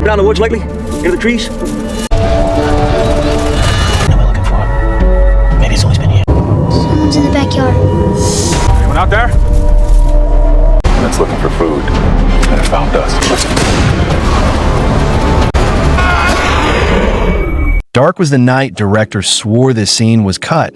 down the woods lately? Into the trees? What am I looking for? Maybe it's always been here. Someone's in the backyard. Anyone out there? That's looking for food. And it found us. Dark was the night director swore this scene was cut,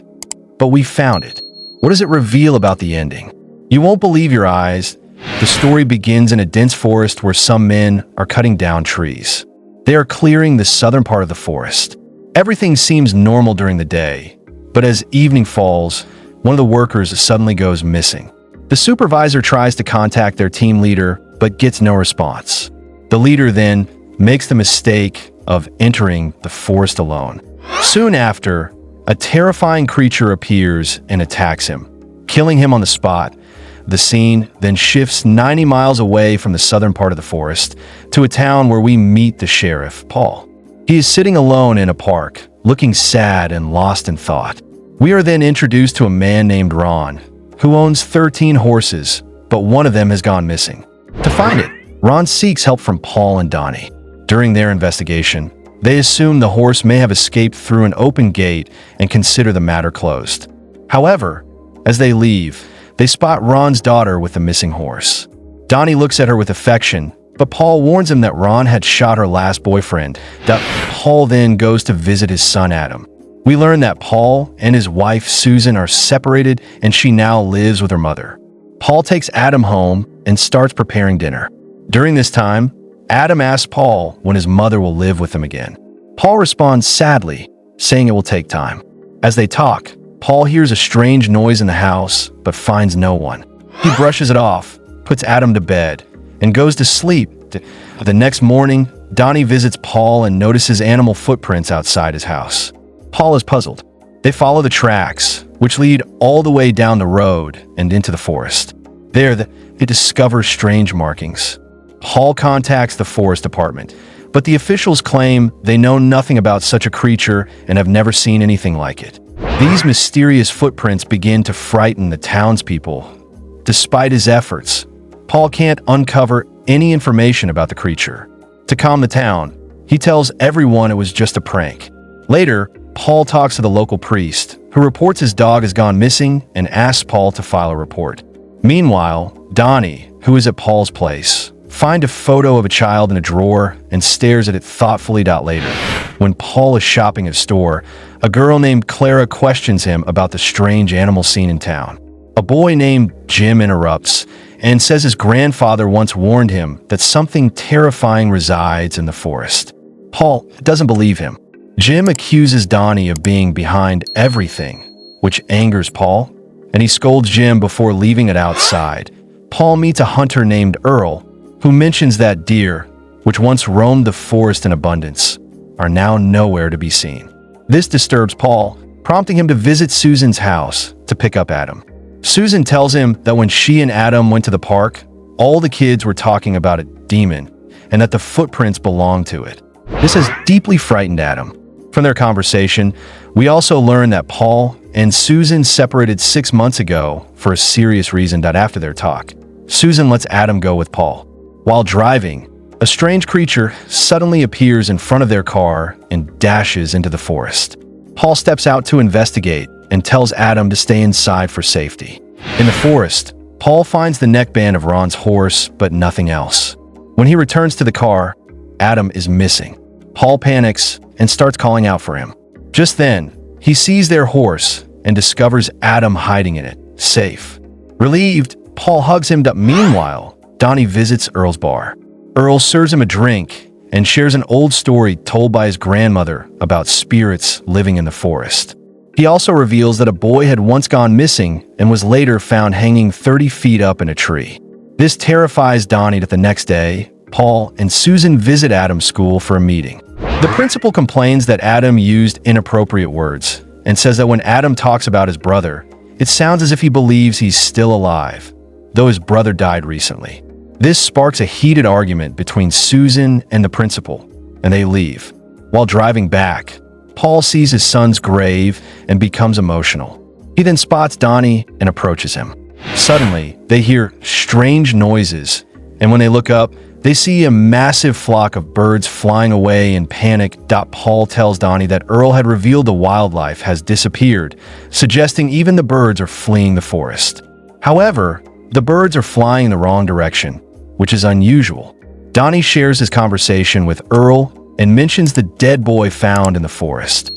but we found it. What does it reveal about the ending? You won't believe your eyes. The story begins in a dense forest where some men are cutting down trees. They are clearing the southern part of the forest. Everything seems normal during the day, but as evening falls, one of the workers suddenly goes missing. The supervisor tries to contact their team leader, but gets no response. The leader then makes the mistake of entering the forest alone. Soon after, a terrifying creature appears and attacks him, killing him on the spot. The scene then shifts 90 miles away from the southern part of the forest to a town where we meet the sheriff, Paul. He is sitting alone in a park, looking sad and lost in thought. We are then introduced to a man named Ron, who owns 13 horses, but one of them has gone missing. To find it, Ron seeks help from Paul and Donnie. During their investigation, they assume the horse may have escaped through an open gate and consider the matter closed. However, as they leave, they spot Ron's daughter with the missing horse. Donnie looks at her with affection, but Paul warns him that Ron had shot her last boyfriend. Paul then goes to visit his son Adam. We learn that Paul and his wife Susan are separated and she now lives with her mother. Paul takes Adam home and starts preparing dinner. During this time, Adam asks Paul when his mother will live with him again. Paul responds sadly, saying it will take time. As they talk, Paul hears a strange noise in the house, but finds no one. He brushes it off, puts Adam to bed, and goes to sleep. The next morning, Donnie visits Paul and notices animal footprints outside his house. Paul is puzzled. They follow the tracks, which lead all the way down the road and into the forest. There, they discover strange markings. Paul contacts the forest department, but the officials claim they know nothing about such a creature and have never seen anything like it. These mysterious footprints begin to frighten the townspeople. Despite his efforts, Paul can't uncover any information about the creature. To calm the town, he tells everyone it was just a prank. Later, Paul talks to the local priest, who reports his dog has gone missing and asks Paul to file a report. Meanwhile, Donnie, who is at Paul's place, finds a photo of a child in a drawer and stares at it thoughtfully. Later, when Paul is shopping at a store, a girl named Clara questions him about the strange animal seen in town. A boy named Jim interrupts and says his grandfather once warned him that something terrifying resides in the forest. Paul doesn't believe him. Jim accuses Donnie of being behind everything, which angers Paul, and he scolds Jim before leaving it outside. Paul meets a hunter named Earl, who mentions that deer, which once roamed the forest in abundance, are now nowhere to be seen. This disturbs Paul, prompting him to visit Susan's house to pick up Adam. Susan tells him that when she and Adam went to the park, all the kids were talking about a demon and that the footprints belonged to it. This has deeply frightened Adam. From their conversation, we also learn that Paul and Susan separated 6 months ago for a serious reason. After their talk, Susan lets Adam go with Paul. While driving, a strange creature suddenly appears in front of their car and dashes into the forest. Paul steps out to investigate and tells Adam to stay inside for safety. In the forest, Paul finds the neckband of Ron's horse, but nothing else. When he returns to the car, Adam is missing. Paul panics and starts calling out for him. Just then, he sees their horse and discovers Adam hiding in it, safe. Relieved, Paul hugs him. Meanwhile, Donnie visits Earl's bar. Earl serves him a drink and shares an old story told by his grandmother about spirits living in the forest. He also reveals that a boy had once gone missing and was later found hanging 30 feet up in a tree. This terrifies Donnie. The next day, Paul and Susan visit Adam's school for a meeting. The principal complains that Adam used inappropriate words and says that when Adam talks about his brother, it sounds as if he believes he's still alive, though his brother died recently. This sparks a heated argument between Susan and the principal, and they leave. While driving back, Paul sees his son's grave and becomes emotional. He then spots Donnie and approaches him. Suddenly, they hear strange noises And when they look up, they see a massive flock of birds flying away in panic. Paul tells Donnie that Earl had revealed the wildlife has disappeared, suggesting even the birds are fleeing the forest. However, the birds are flying in the wrong direction, which is unusual. Donnie shares his conversation with Earl and mentions the dead boy found in the forest.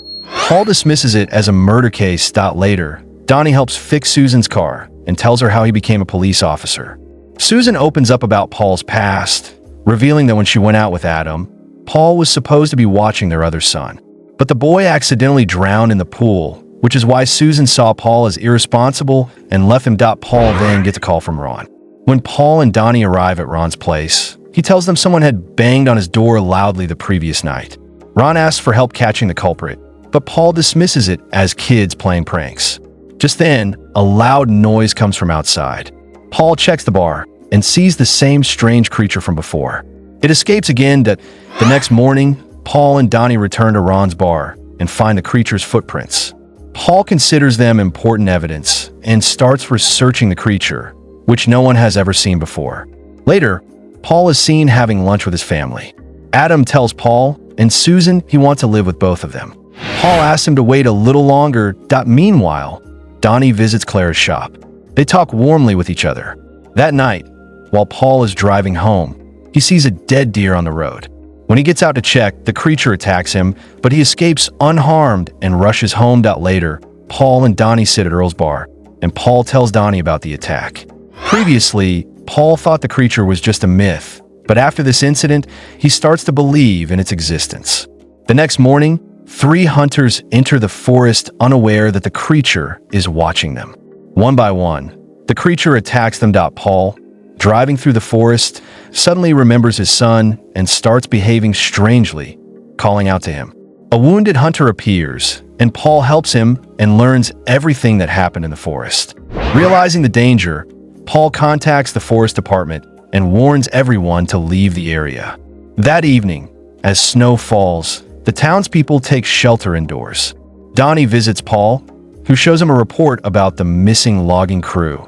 Paul dismisses it as a murder case. Later, Donnie helps fix Susan's car and tells her how he became a police officer. Susan opens up about Paul's past, revealing that when she went out with Adam, Paul was supposed to be watching their other son. But the boy accidentally drowned in the pool, which is why Susan saw Paul as irresponsible and left him. Paul then gets a call from Ron. When Paul and Donnie arrive at Ron's place, he tells them someone had banged on his door loudly the previous night. Ron asks for help catching the culprit, but Paul dismisses it as kids playing pranks. Just then, a loud noise comes from outside. Paul checks the bar and sees the same strange creature from before. It escapes again. The next morning, Paul and Donnie return to Ron's bar and find the creature's footprints. Paul considers them important evidence and starts researching the creature, which no one has ever seen before. Later, Paul is seen having lunch with his family. Adam tells Paul and Susan he wants to live with both of them. Paul asks him to wait a little longer. Meanwhile, Donnie visits Clara's shop. They talk warmly with each other. That night, while Paul is driving home, he sees a dead deer on the road. When he gets out to check, the creature attacks him, but he escapes unharmed and rushes home. Later, Paul and Donnie sit at Earl's bar, and Paul tells Donnie about the attack. Previously, Paul thought the creature was just a myth, but after this incident, he starts to believe in its existence. The next morning, 3 hunters enter the forest unaware that the creature is watching them. One by one, the creature attacks them. Paul, driving through the forest, suddenly remembers his son and starts behaving strangely, calling out to him. A wounded hunter appears, and Paul helps him and learns everything that happened in the forest. Realizing the danger, Paul contacts the forest department and warns everyone to leave the area. That evening, as snow falls, the townspeople take shelter indoors. Donnie visits Paul, who shows him a report about the missing logging crew,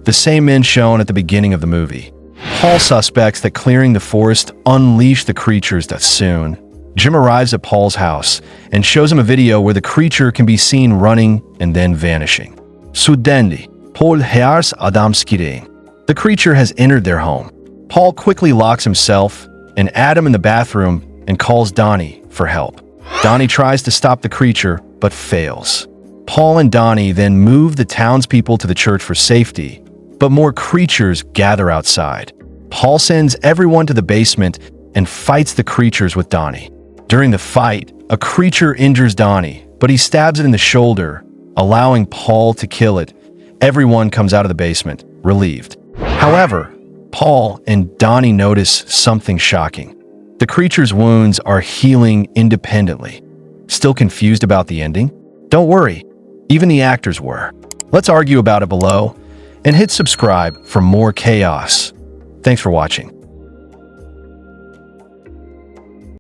the same men shown at the beginning of the movie. Paul suspects that clearing the forest unleashed the creatures. Soon, Jim arrives at Paul's house and shows him a video where the creature can be seen running and then vanishing. Suddenly, Paul hears Adam skriking. The creature has entered their home. Paul quickly locks himself and Adam in the bathroom and calls Donnie for help. Donnie tries to stop the creature, but fails. Paul and Donnie then move the townspeople to the church for safety, but more creatures gather outside. Paul sends everyone to the basement and fights the creatures with Donnie. During the fight, a creature injures Donnie, but he stabs it in the shoulder, allowing Paul to kill it. Everyone comes out of the basement, relieved. However, Paul and Donnie notice something shocking. The creature's wounds are healing independently. Still confused about the ending? Don't worry, even the actors were. Let's argue about it below, and hit subscribe for more chaos. Thanks for watching.